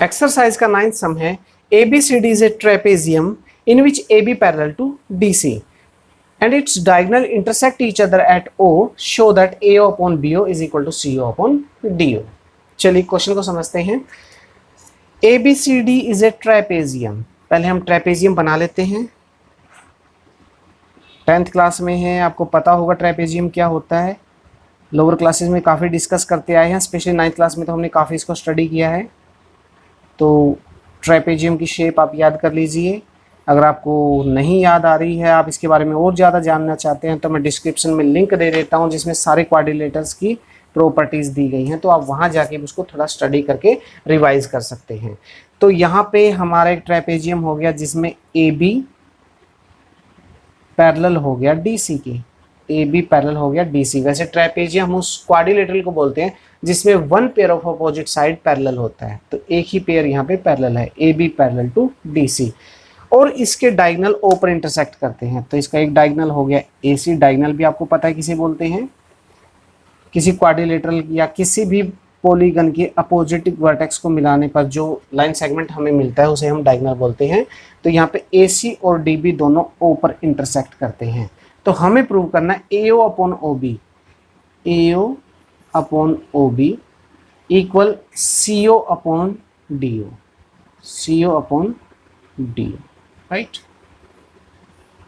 Exercise का 9th सम है ABCD is a trapezium in which AB parallel to DC and its diagonal intersect each other at O. Show that AO upon BO is equal to CO upon DO. चलिए question को समझते हैं। ABCD is a trapezium। पहले हम trapezium बना लेते हैं। 10th class में है, आपको पता होगा ट्रेपेजियम क्या होता है। लोअर क्लासेस में काफ़ी डिस्कस करते आए हैं, स्पेशली 9th क्लास में तो हमने काफ़ी इसको स्टडी किया है। तो ट्रेपेजियम की शेप आप याद कर लीजिए। अगर आपको नहीं याद आ रही है, आप इसके बारे में और ज़्यादा जानना चाहते हैं, तो मैं डिस्क्रिप्शन में लिंक दे देता हूं जिसमें सारे क्वाड्रिलेटर्स की प्रॉपर्टीज़ दी गई हैं, तो आप वहां जाके उसको थोड़ा स्टडी करके रिवाइज कर सकते हैं। तो यहाँ पे हमारा एक ट्रेपेजियम हो गया जिसमें AB पैरेलल हो गया DC की, AB पैरेलल हो गया DC। वैसे ट्रेपेजियम हम उस क्वाड्रिलेटरल को बोलते हैं जिसमें one pair of opposite side parallel होता है। तो एक ही पेयर यहाँ पे पैरेलल है, AB पैरेलल टू DC, और इसके डायगोनल O पर इंटरसेक्ट करते हैं। तो इसका एक डायगोनल हो गया AC। डायगोनल भी आपको पता है किसे बोलते हैं, किसी क्वाड्रिलेटरल या किसी भी पॉलीगन के अपोजिट वर्टेक्स को मिलाने पर जो लाइन सेगमेंट हमें मिलता है उसे हम डायगोनल बोलते हैं। तो यहाँ पे AC और DB दोनों O पर इंटरसेक्ट करते हैं। तो हमें प्रूव करना है AO upon OB, AO upon OB equal CO upon DO, CO upon DO, right.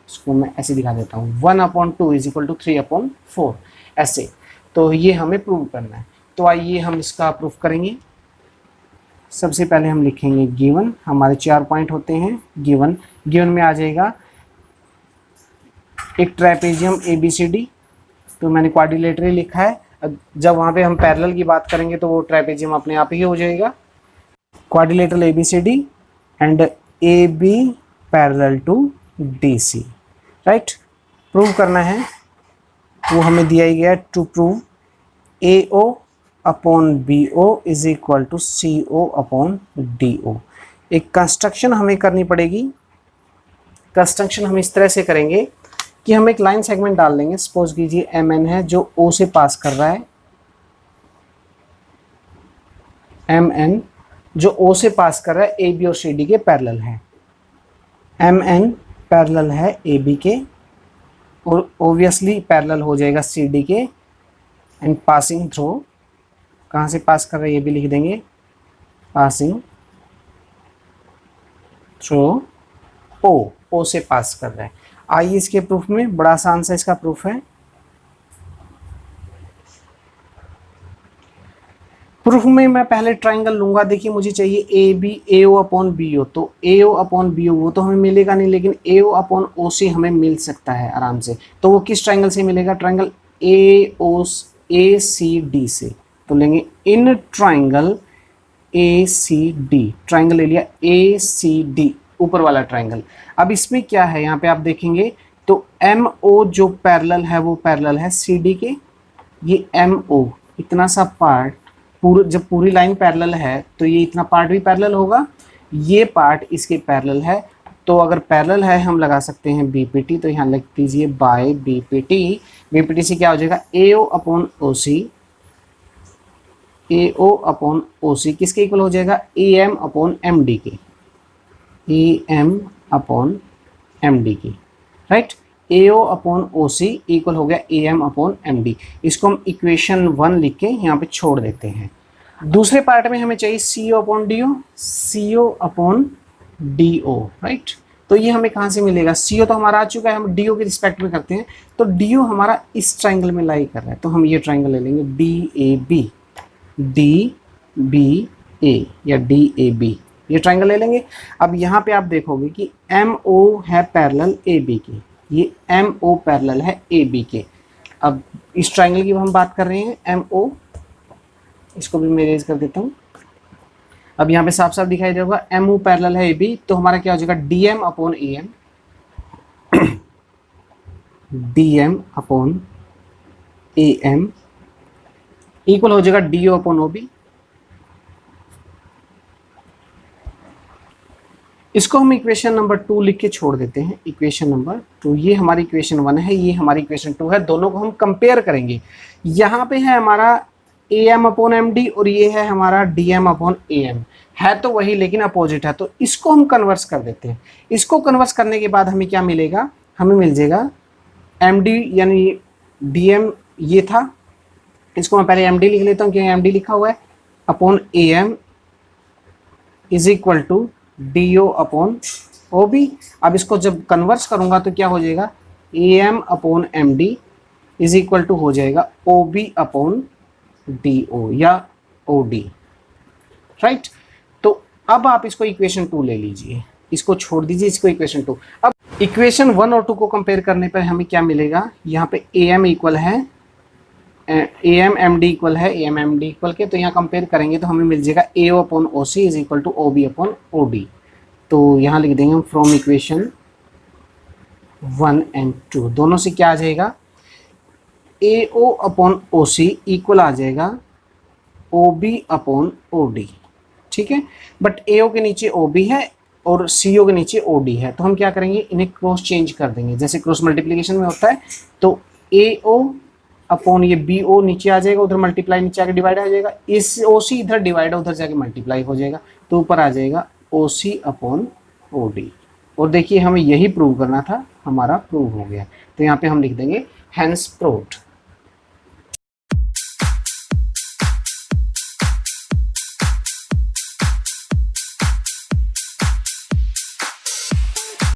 इसको मैं ऐसे दिखा देता हूँ, 1/2 इज इक्वल टू 3/4 ऐसे। तो ये हमें प्रूव करना है। तो आइए हम इसका प्रूफ करेंगे। सबसे पहले हम लिखेंगे गिवन, हमारे 4 पॉइंट होते हैं। गिवन में आ जाएगा एक ट्रेपेजियम ABCD, तो मैंने क्वाड्रिलेटरल लिखा है। जब वहाँ पे हम पैरेलल की बात करेंगे तो वो ट्रेपेजियम अपने आप ही हो जाएगा। Quadrilateral ABCD and AB parallel to DC, right. Prove करना है, वो हमें दिया ही गया। To prove AO upon BO is equal to CO upon DO। एक कंस्ट्रक्शन हमें करनी पड़ेगी। कंस्ट्रक्शन हम इस तरह से करेंगे कि हम एक लाइन सेगमेंट डाल देंगे। सपोज कीजिए MN है जो O से पास कर रहा है, MN जो O से पास कर रहा है AB और CD के पैरेलल है। MN पैरेलल है AB के और ऑब्वियसली पैरेलल हो जाएगा CD के, एंड पासिंग थ्रू, कहाँ से पास कर रहा है ये भी लिख देंगे, पासिंग थ्रू O से पास कर रहा है। आइए इसके प्रूफ में, बड़ा आसान सा इसका प्रूफ है। प्रूफ में मैं पहले ट्राइंगल लूंगा। देखिए मुझे चाहिए AO अपॉन BO, तो AO अपॉन BO वो तो हमें मिलेगा नहीं, लेकिन AO अपॉन OC हमें मिल सकता है आराम से। तो वो किस ट्राइंगल से मिलेगा, ट्राइंगल ACD से। तो लेंगे इन ट्राइंगल ACD, ट्राइंगल ले लिया ACD, ऊपर वाला ट्राइंगल। अब इसमें क्या है, यहाँ पे आप देखेंगे तो MO जो पैरेलल है वो पैरेलल है CD के। ये MO इतना सा पार्ट, जब पूरी लाइन पैरेलल है तो ये इतना पार्ट भी पैरेलल होगा, ये पार्ट इसके पैरेलल है। तो अगर पैरेलल है हम लगा सकते हैं BPT, तो यहाँ लिख दीजिए बाय BPT से क्या हो जाएगा AO upon OC, AO upon OC किसके इक्वल हो जाएगा AM अपॉन MD के, AM अपॉन MD की, right. AO upon OC equal हो गया AM अपॉन MD। इसको हम इक्वेशन 1 लिख के यहाँ पे छोड़ देते हैं। दूसरे पार्ट में हमें चाहिए CO upon DO, CO upon DO, right. तो ये हमें कहाँ से मिलेगा, CO तो हमारा आ चुका है, हम DO के रिस्पेक्ट में करते हैं। तो DO हमारा इस ट्राइंगल में लाई कर रहा है, तो हम ये ट्राइंगल ले लेंगे DAB या DAB, ये ट्राइंगल ले लेंगे। अब यहाँ पे आप देखोगे कि MO है पैरेलल AB की, ये MO पैरेलल है AB के। अब इस ट्राइंगल की हम बात कर रहे हैं MO, इसको भी मैं इरेज कर देता हूँ। अब यहाँ पे साफ साफ दिखाई देगा MO पैरेलल है AB, तो हमारा क्या हो जाएगा DM upon AM, DM upon AM equal हो जाएगा DO अपॉन OB। इसको हम इक्वेशन नंबर 2 लिख के छोड़ देते हैं। इक्वेशन नंबर 2, ये हमारी इक्वेशन 1 है, ये हमारी इक्वेशन 2 है। दोनों को हम कंपेयर करेंगे। यहाँ पे है हमारा A M upon M D और ये है हमारा D M upon A M, है तो वही लेकिन अपोजिट है, तो इसको हम कन्वर्स कर देते हैं। इसको कन्वर्स करने के बाद हमें क्या मिलेगा, हमें मिल जाएगा एम डी यानी डी एम ये था, इसको मैं पहले एम डी लिख लेता हूँ क्योंकि एम डी लिखा हुआ है, upon A M is equal to D O upon O B. अब इसको जब कन्वर्स करूंगा तो क्या हो जाएगा, A M upon M D is equal to हो जाएगा O B upon D O या ओ डी, राइट। तो अब आप इसको इक्वेशन 2 ले लीजिए, इसको छोड़ दीजिए, इसको इक्वेशन 2। अब इक्वेशन 1 और 2 को कंपेयर करने पर हमें क्या मिलेगा, यहाँ पे ए एम इक्वल है A M M D equal है A M M D equal के, तो यहाँ कंपेयर करेंगे तो हमें मिल जाएगा A O upon O C is equal to O B upon O D. तो यहाँ लिख देंगे हम फ्रॉम इक्वेशन 1 एंड 2 दोनों से क्या आ जाएगा, A O upon O C equal आ जाएगा O B upon O D, ठीक है। बट ए ओ के नीचे ओ बी है और सी ओ के नीचे ओ डी है, तो हम क्या करेंगे, इन्हें क्रॉस चेंज कर देंगे, जैसे क्रॉस मल्टीप्लिकेशन में होता है। तो ए ओ अपॉन ये बी ओ नीचे आ जाएगा, उधर मल्टीप्लाई नीचे आके डिवाइड आ जाएगा, इस ओ सी इधर डिवाइड उधर जाके मल्टीप्लाई हो जाएगा, तो ऊपर आ जाएगा ओ सी अपॉन ओ डी। और देखिए हमें यही प्रूव करना था, हमारा प्रूव हो गया, तो यहाँ पे हम लिख देंगे हैंस प्रूव्ड।